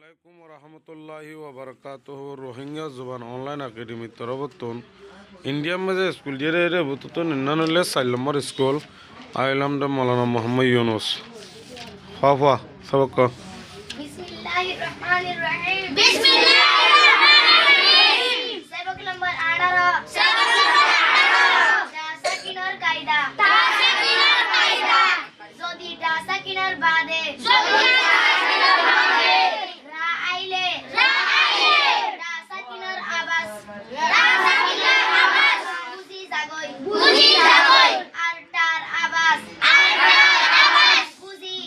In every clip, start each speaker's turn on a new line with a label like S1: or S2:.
S1: আলাইকুম রহমতুল্লাহি ওবরকাতুহু Rohingya জুবান online academy তরফতন ইন্ডিয়ার মাঝে স্কুল জেরে এরে বুতুতো নিন্নানুল্লাহ 4 নম্বর স্কুল আইলাম দে মৌলানা মোহাম্মদ ইউনুস হাফা সবক
S2: বিসমিল্লাহির রহমানির রহিম বিসমিল্লাহির সবক নম্বর 18 সবক নম্বর 18 দাসাকিনার কায়দা যদি দাসাকিনার বাদে দাসাকিনার আবাস বুঝি যাগই আর তার আবাস বুঝি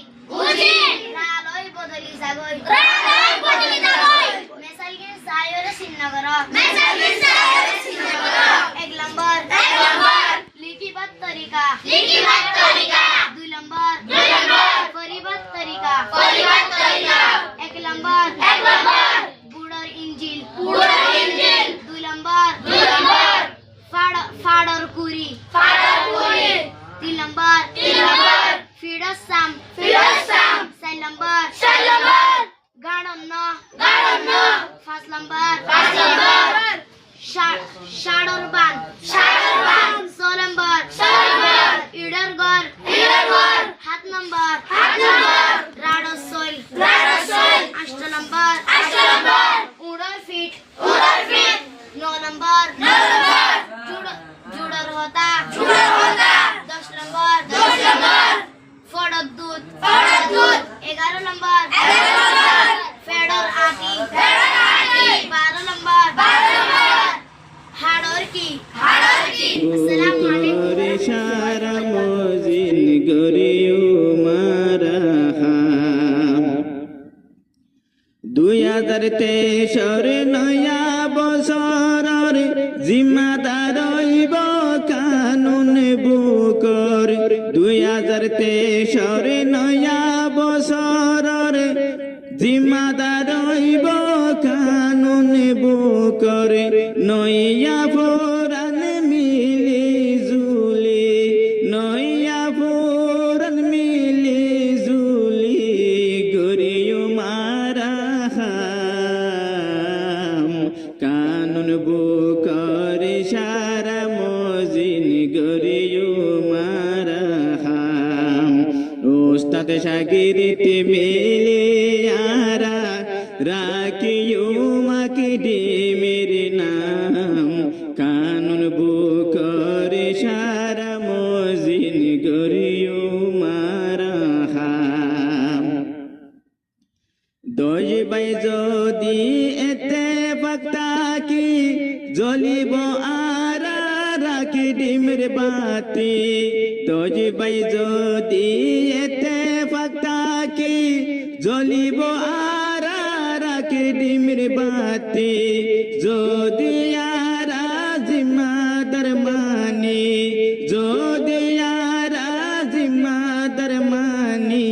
S2: রালয় বদলি যাগই মেসালকে সায়রে চিহ্ন করো এক নম্বর লিখিবাত তরিকা 2 নম্বর পরিবাত তরিকা 1 নম্বর বুড়ার ইঞ্জিল 2 নম্বর ফাড়র কুরি 3 নম্বর ফিডস সাম 4 নম্বর গাড়ন্ন 5 নম্বর শাড়র বান 6 নম্বর ইডর গর 7 নম্বর রাডর সইল 8 নম্বর উড়র ফিট 9 নম্বর জুড়র হতা 10 নম্বর ফড়র দুধ 11 নম্বর ফেডর আটি 12 নম্বর হাড়র কি আসসালামু আলাইকুম
S3: সারা মজিন গরিও মারাহাম 2023 নয়া বছরের জিম্মাদার হইব কানুন বুকর 2023 নয়া বছরের জিম্মাদার হইব কানুন বুকর নইয়া ফোরান মিলি জুলি নইয়া ফোরান মিলি জুলি গরিও মারাহাম কানুন বুকর সারা মজিন গরিও মারাহাম ওস্তাদ শাগিরিতে মিলে আরা রাখিও মাকিডি মেরে নাম কানুন বুকর সারা মজিন গরিও মারাহাম দশ বাই যদি এতে পাক্তা কি জ্বলিব আরা রাখি ডিমের বাতি দশ বাই যদি এতে পাক্তা কি জ্বলিব আরা রাখি ডিমের বাতি যদি আরা জিম্মাদার মানি যদি আরা জিম্মাদার মানি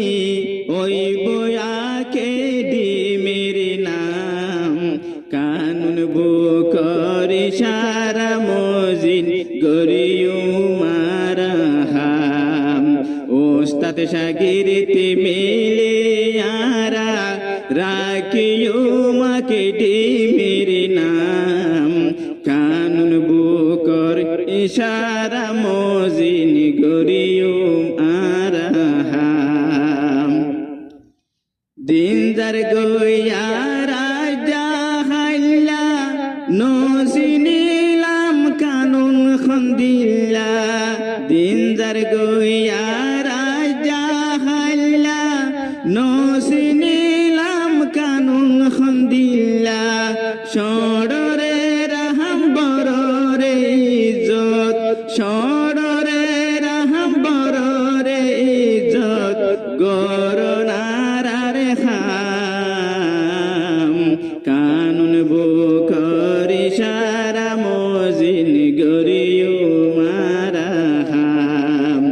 S3: ওই বয়াকে ডিমের নাম কানুন বুকর সারা মজিন গরিও মারাহাম ওস্তাদ শাগিরিতে মিলে আরা রাখিও মাকে ডিমের নাম কানুন বুকর ইশারা মজিন গরিও আরাহাম দিনদার গইয়ারা জাহাল্লা নসিনিলাম কানুন খন্দিল্লা দিনদার গইয়ারা জাহাল্লা নসিনিলাম কানুন খন্দিল্লা সড়রে রাহাম বড়রে ইজ্জত সড়রে রাহাম বড়রে ইজ্জত গরনারে খাম কানুন বুকর সারা মজিন গরিও মারাহাম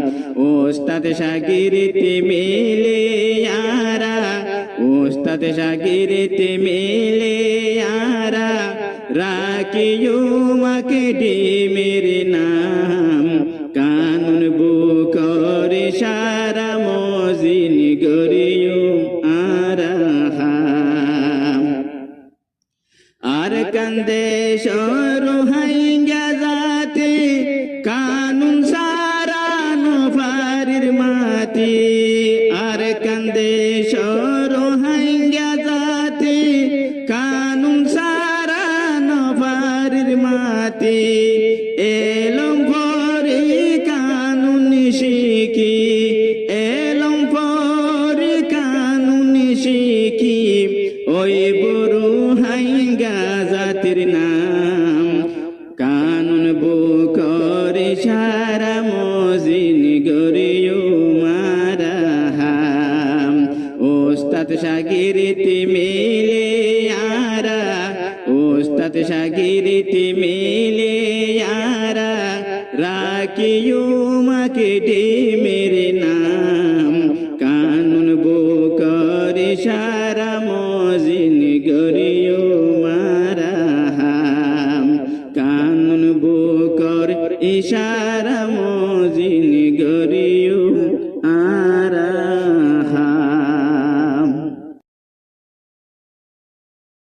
S3: ওস্তাদ শাগিরিতে মিলে আরা ওস্তাদ শাগিরিতে মিলে আরা রাখিও মাকে ডিমের নাম কানুন বুকর সারা মজিন গরিও আরাহাম আর কান্দে রোহিঙ্গা জাতি কানুন সারানো ফারির মাটি আর কান্দে রোহিঙ্গা জাতি কানুন সারানো ফারির মাটি এলম ভরে কানুন শিখি এলম ভরে কানুন শিখি ওই বড় হাইঙ্গা জাতির নাম কানুন বুকরে সারা মজিন গরিও মারাহাম ওস্তাদ শাগিরিতি মিলে আরা ওস্তাদ শাগিরিতি মিলে আরা রাখিও মাকে ডে মেরে নাম কানুন বুকরে সারা মজিন গরিও মারাহাম কানুন বুকর ইশারা মজিন